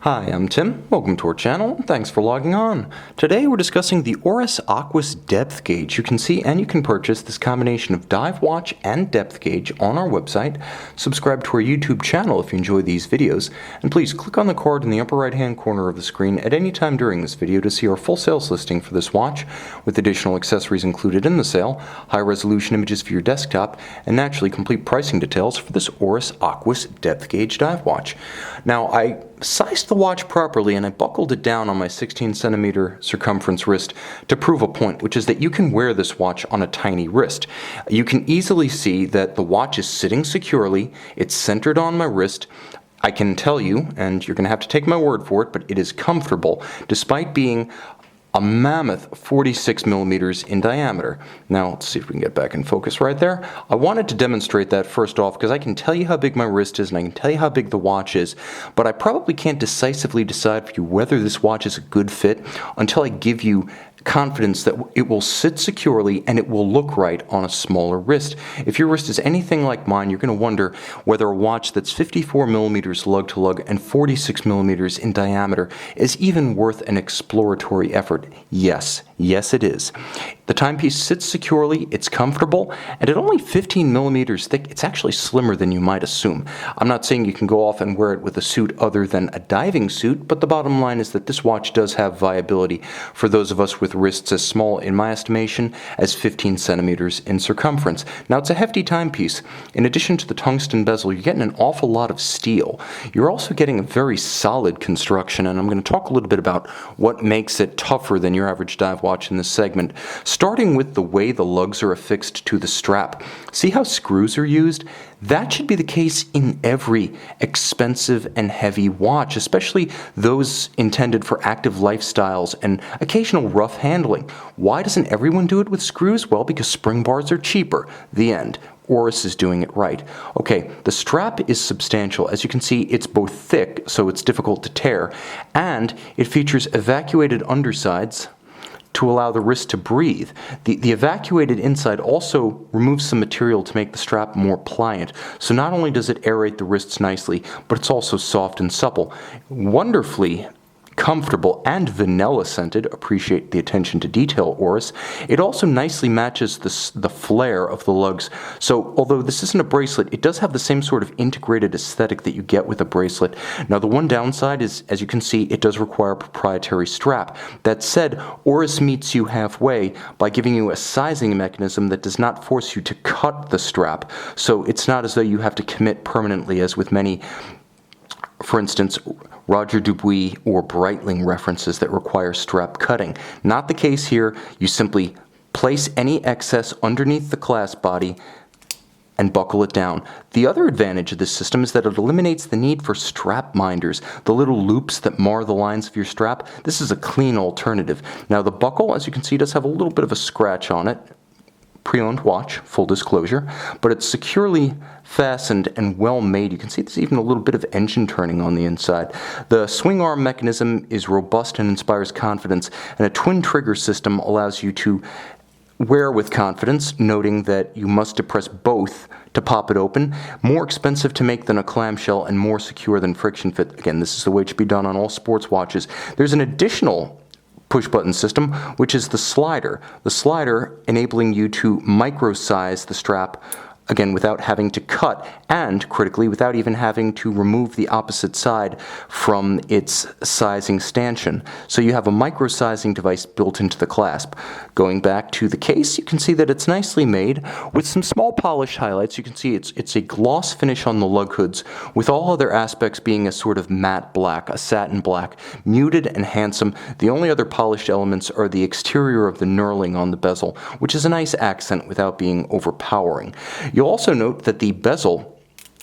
Hi, I'm Tim. Welcome to our channel. Thanks for logging on. Today we're discussing the Oris Aquis Depth Gauge. You can see and you can purchase this combination of dive watch and depth gauge on our website. Subscribe to our YouTube channel if you enjoy these videos. And please click on the card in the upper right hand corner of the screen at any time during this video to see our full sales listing for this watch, with additional accessories included in the sale, high resolution images for your desktop, and naturally complete pricing details for this Oris Aquis Depth Gauge dive watch. Now, I sized the watch properly and I buckled it down on my 16 centimeter circumference wrist to prove a point, which is that you can wear this watch on a tiny wrist. You can easily see that the watch is sitting securely, it's centered on my wrist. I can tell you, and you're going to have to take my word for it, but it is comfortable despite being a mammoth 46 millimeters in diameter. Now, let's see if we can get back in focus right there. I wanted to demonstrate that first off because I can tell you how big my wrist is and I can tell you how big the watch is, but I probably can't decisively decide for you whether this watch is a good fit until I give you confidence that it will sit securely and it will look right on a smaller wrist. If your wrist is anything like mine, you're going to wonder whether a watch that's 54 millimeters lug-to-lug and 46 millimeters in diameter is even worth an exploratory effort. Yes, it is. The timepiece sits securely, it's comfortable, and at only 15 millimeters thick, it's actually slimmer than you might assume. I'm not saying you can go off and wear it with a suit other than a diving suit, but the bottom line is that this watch does have viability for those of us with wrists as small, in my estimation, as 15 centimeters in circumference. Now, it's a hefty timepiece. In addition to the tungsten bezel, you're getting an awful lot of steel. You're also getting a very solid construction, and I'm going to talk a little bit about what makes it tougher than your average dive watch in this segment, starting with the way the lugs are affixed to the strap. See how screws are used? That should be the case in every expensive and heavy watch, especially those intended for active lifestyles and occasional rough handling. Why doesn't everyone do it with screws? Well, because spring bars are cheaper. The end. Oris is doing it right. Okay, the strap is substantial. As you can see, it's both thick, so it's difficult to tear, and it features evacuated undersides to allow the wrist to breathe. The evacuated inside also removes some material to make the strap more pliant. So not only does it aerate the wrists nicely, but it's also soft and supple. Wonderfully comfortable and vanilla scented. Appreciate the attention to detail, Oris. It also nicely matches the flare of the lugs. So although this isn't a bracelet, it does have the same sort of integrated aesthetic that you get with a bracelet. Now, the one downside is, as you can see, it does require a proprietary strap. That said, Oris meets you halfway by giving you a sizing mechanism that does not force you to cut the strap. So it's not as though you have to commit permanently as with many, for instance, Roger Dubuis or Breitling references that require strap cutting. Not the case here. You simply place any excess underneath the clasp body and buckle it down. The other advantage of this system is that it eliminates the need for strap minders, the little loops that mar the lines of your strap. This is a clean alternative. Now, the buckle, as you can see, does have a little bit of a scratch on it. Pre-owned watch, full disclosure, but it's securely fastened and well made. You can see there's even a little bit of engine turning on the inside. The swing arm mechanism is robust and inspires confidence, and a twin trigger system allows you to wear with confidence, noting that you must depress both to pop it open. More expensive to make than a clamshell and more secure than friction fit. Again, this is the way it should be done on all sports watches. There's an additional push-button system, which is the slider. The slider enabling you to micro-size the strap, again, without having to cut, and critically, without even having to remove the opposite side from its sizing stanchion. So you have a micro-sizing device built into the clasp. Going back to the case, you can see that it's nicely made with some small polish highlights. You can see it's a gloss finish on the lug hoods, with all other aspects being a sort of matte black, a satin black, muted and handsome. The only other polished elements are the exterior of the knurling on the bezel, which is a nice accent without being overpowering. You'll also note that the bezel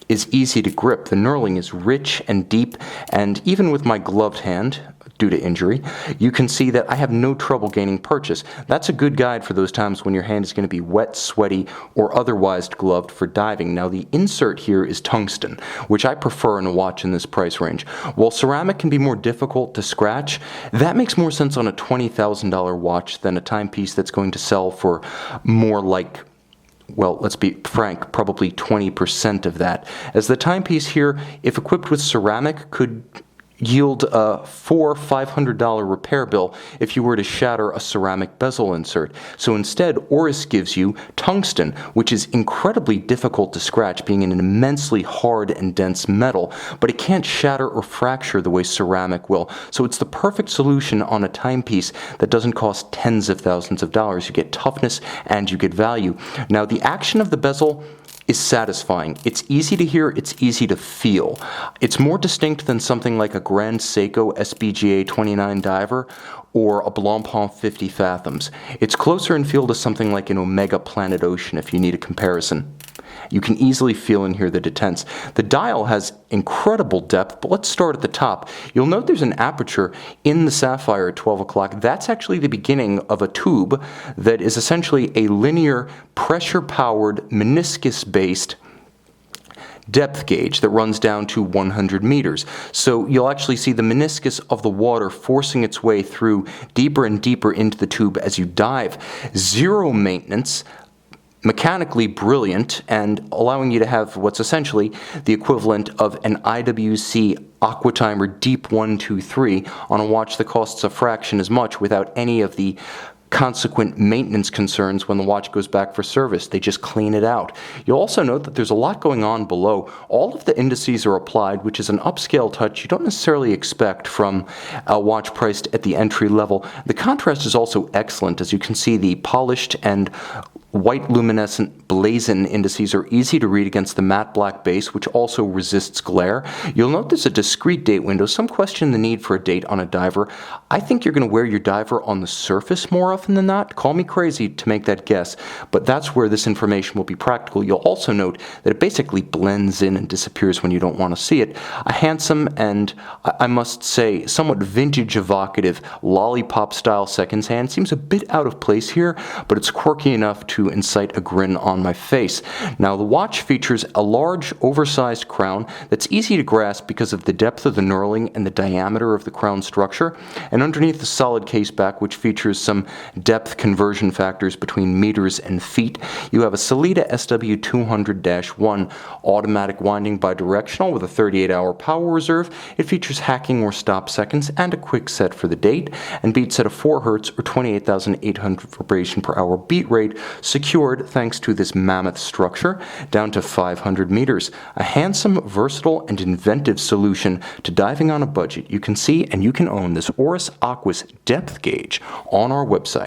is easy to grip. The knurling is rich and deep, and even with my gloved hand, due to injury, you can see that I have no trouble gaining purchase. That's a good guide for those times when your hand is going to be wet, sweaty, or otherwise gloved for diving. Now, the insert here is tungsten, which I prefer in a watch in this price range. While ceramic can be more difficult to scratch, that makes more sense on a $20,000 watch than a timepiece that's going to sell for more like, well, let's be frank, probably 20% of that. As the timepiece here, if equipped with ceramic, could yield a $500 repair bill if you were to shatter a ceramic bezel insert. So instead, Oris gives you tungsten, which is incredibly difficult to scratch, being an immensely hard and dense metal, but it can't shatter or fracture the way ceramic will. So it's the perfect solution on a timepiece that doesn't cost tens of thousands of dollars. You get toughness and you get value. Now, the action of the bezel is satisfying. It's easy to hear, it's easy to feel. It's more distinct than something like a Grand Seiko SBGA 29 diver or a Blancpain 50 Fathoms. It's closer in feel to something like an Omega Planet Ocean if you need a comparison. You can easily feel and hear the detents. The dial has incredible depth, but let's start at the top. You'll note there's an aperture in the sapphire at 12 o'clock. That's actually the beginning of a tube that is essentially a linear, pressure-powered, meniscus-based depth gauge that runs down to 100 meters. So you'll actually see the meniscus of the water forcing its way through deeper and deeper into the tube as you dive. Zero maintenance, mechanically brilliant, and allowing you to have what's essentially the equivalent of an IWC Aquatimer Deep 123 on a watch that costs a fraction as much without any of the consequent maintenance concerns when the watch goes back for service. They just clean it out. You'll also note that there's a lot going on below. All of the indices are applied, which is an upscale touch you don't necessarily expect from a watch priced at the entry level. The contrast is also excellent. As you can see, the polished and white luminescent blazon indices are easy to read against the matte black base, which also resists glare. You'll note there's a discrete date window. Some question the need for a date on a diver. I think you're going to wear your diver on the surface more often than not. Call me crazy to make that guess, but that's where this information will be practical. You'll also note that it basically blends in and disappears when you don't want to see it. A handsome and, I must say, somewhat vintage evocative lollipop style seconds hand seems a bit out of place here, but it's quirky enough to incite a grin on my face. Now, the watch features a large, oversized crown that's easy to grasp because of the depth of the knurling and the diameter of the crown structure, and underneath the solid case back, which features some depth conversion factors between meters and feet, you have a Sellita SW200-1 automatic winding bidirectional with a 38-hour power reserve. It features hacking or stop seconds and a quick set for the date, and beats at a 4 Hz or 28,800 vibration per hour beat rate, secured thanks to this mammoth structure down to 500 meters. A handsome, versatile, and inventive solution to diving on a budget. You can see and you can own this Oris Aquis Depth Gauge on our website.